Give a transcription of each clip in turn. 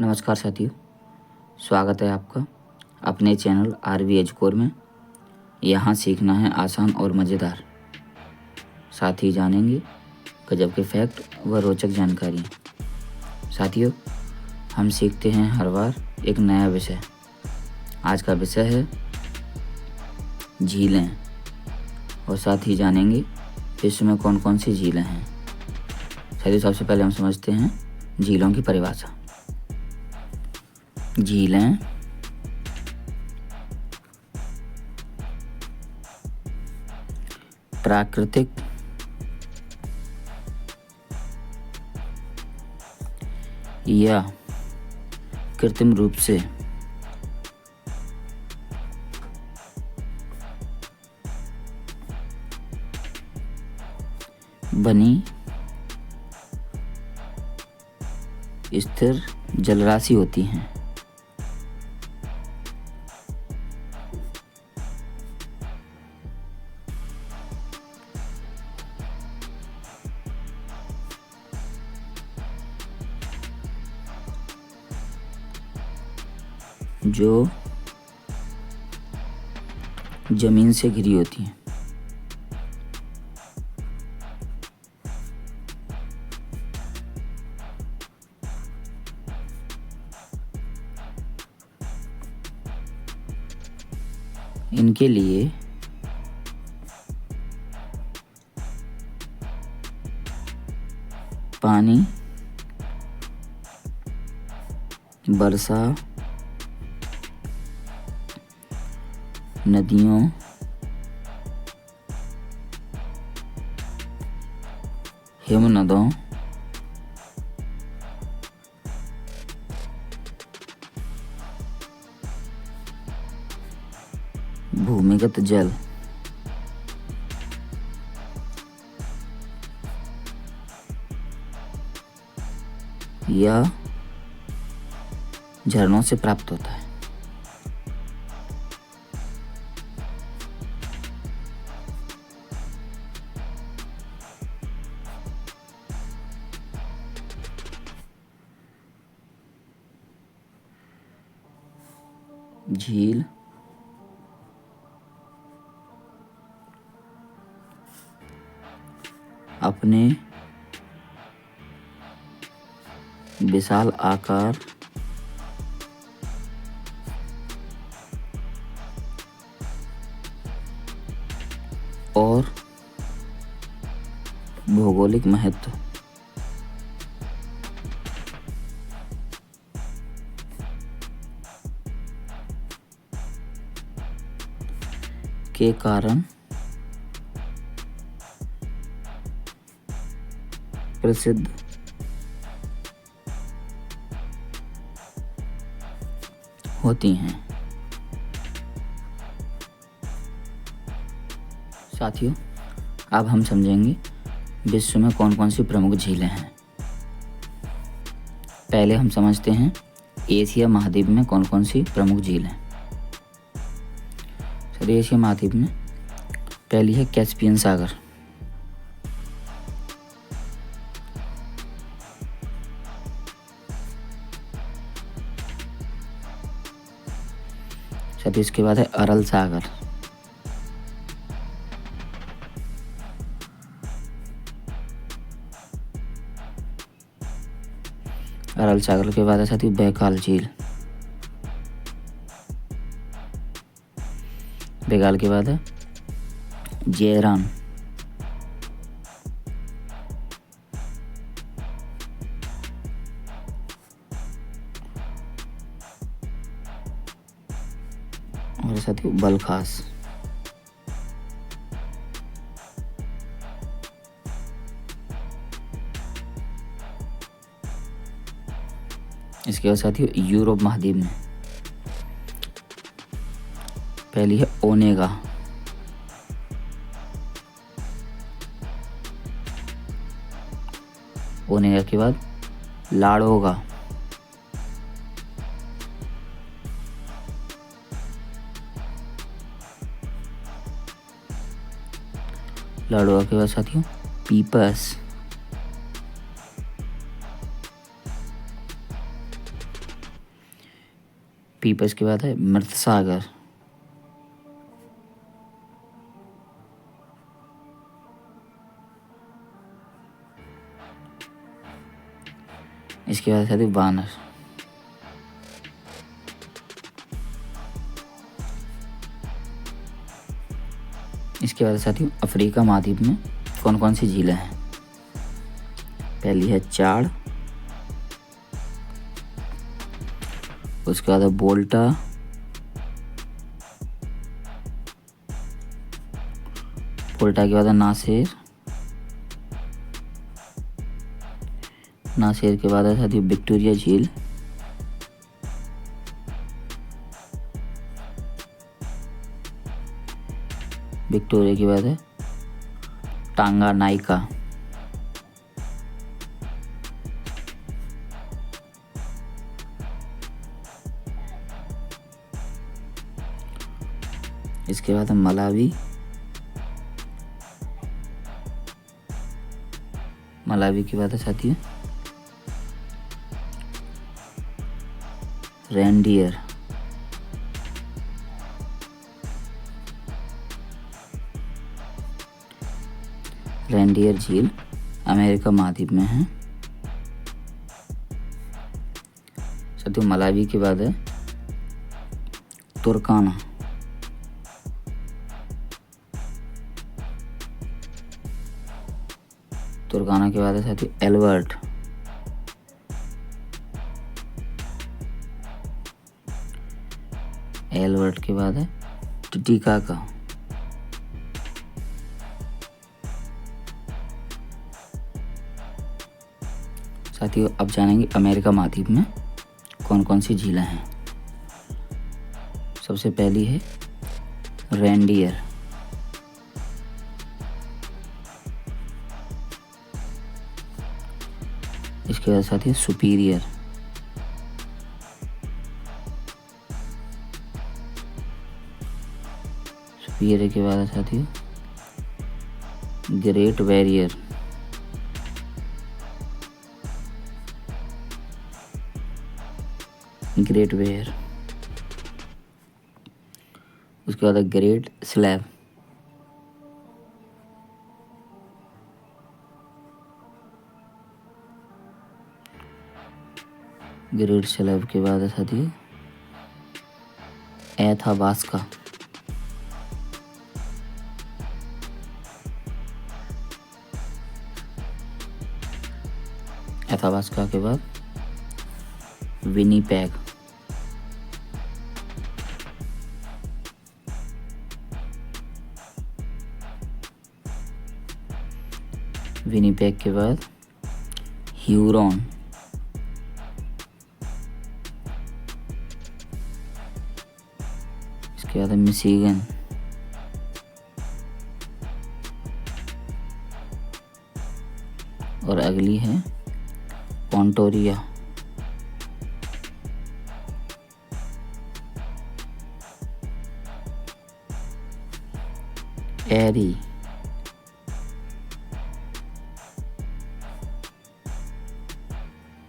नमस्कार साथियों, स्वागत है आपका अपने चैनल आरवी एजुकोर में। यहाँ सीखना है आसान और मज़ेदार। साथ ही जानेंगे गजब के फैक्ट व रोचक जानकारी। साथियों, हम सीखते हैं हर बार एक नया विषय। आज का विषय है झीलें, और साथ ही जानेंगे विश्व में कौन कौन सी झीलें हैं। साथियों, सबसे पहले हम समझते हैं झीलों की परिभाषा। झीलें प्राकृतिक या कृत्रिम रूप से बनी स्थिर जलराशि होती हैं। जो जमीन से घिरी होती हैं। इनके लिए पानी वर्षा, नदियों, हिमनदों, भूमिगत जल, या झरनों से प्राप्त होता है। झील अपने विशाल आकार और भौगोलिक महत्व के कारण प्रसिद्ध होती हैं। साथियों, अब हम समझेंगे विश्व में कौन कौन सी प्रमुख झीलें हैं। पहले हम समझते हैं एशिया महाद्वीप में कौन कौन सी प्रमुख झीलें हैं। एशिया महाद्वीप में पहली है कैस्पियन सागर। साथ ही इसके बाद है अरल सागर। अरल सागर के बाद है साथ ही बैकाल झील। बैकाल के बाद है जयराम। और साथ ही बलखास। इसके बाद साथियों यूरोप महाद्वीप में पहली है ओनेगा। ओनेगा के बाद लाडोगा। लाडोगा के बाद साथियों पीपस। पी पर इसके बाद है मृत सागर। इसके बाद साथियों वानर। इसके बाद साथियों अफ्रीका महाद्वीप में कौन कौन सी झीलें हैं। पहली है चाड, उसके बाद है बोल्टा, बोल्टा के बाद है नासेर, नासेर के बाद है साथियों विक्टोरिया झील, विक्टोरिया के बाद है टांगानाइका, इसके बाद है मलावी, मलावी के बाद है साथियों रेनडियर, रेनडियर झील अमेरिका महाद्वीप में है। साथियों मलावी के बाद है तुर्काना, तुर्काना के बाद है साथियों एल्बर्ट, एल्बर्ट के बाद है टिटिकाका, साथियों अब जानेंगे अमेरिका महाद्वीप में कौन कौन सी झीलें हैं। सबसे पहली है रेनडियर, इसके बाद साथियों सुपीरियर, सुपीरियर के बाद साथियों ग्रेट बैरियर, ग्रेट बैरियर, उसके बाद ग्रेट स्लैब, ग्रेट स्लैब के बाद है साथियों एथाबास्का, एथाबास्का के बाद विनीपेग, विनीपेग के बाद ह्यूरॉन, इसके बाद है मिशिगन, और अगली है पोंटोरिया, एरी,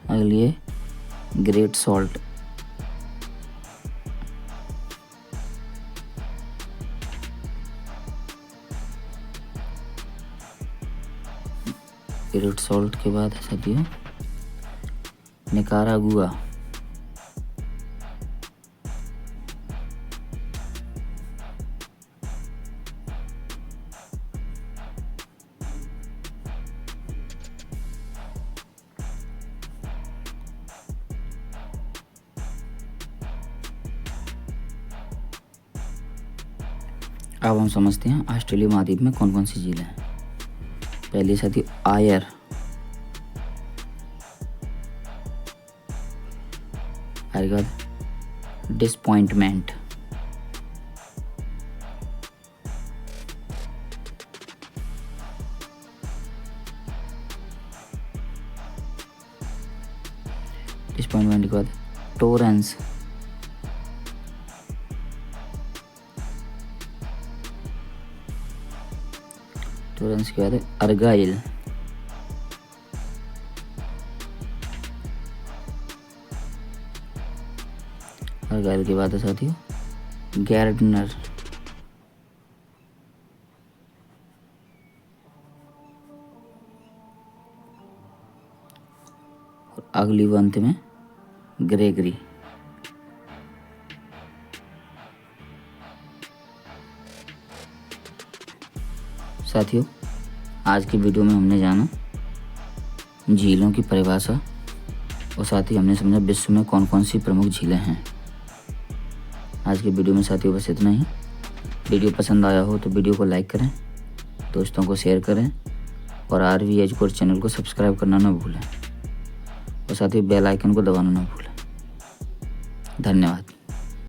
अगली है ग्रेट सॉल्ट, ग्रेट सॉल्ट के बाद है साथियों निकारागुआ, अब हम समझते हैं ऑस्ट्रेलिया महाद्वीप में कौन कौन सी झीलें हैं। पहली साथी आयर, आयर के बाद डिसपॉइंटमेंट, डिसपॉइंटमेंट के बाद टोरेंस, टोरेंस के बाद अर्गाइल, गैल की बात है साथियों, गार्डनर। अगली वो अंत में ग्रेगरी। साथियों, आज की वीडियो में हमने जाना झीलों की परिभाषा और साथ ही हमने समझा विश्व में कौन कौन सी प्रमुख झीलें हैं। आज की वीडियो में साथियों बस इतना ही। वीडियो पसंद आया हो तो वीडियो को लाइक करें, दोस्तों को शेयर करें और आरवी एजुकेट चैनल को सब्सक्राइब करना ना भूलें और साथ ही बेल आइकन को दबाना ना भूलें। धन्यवाद।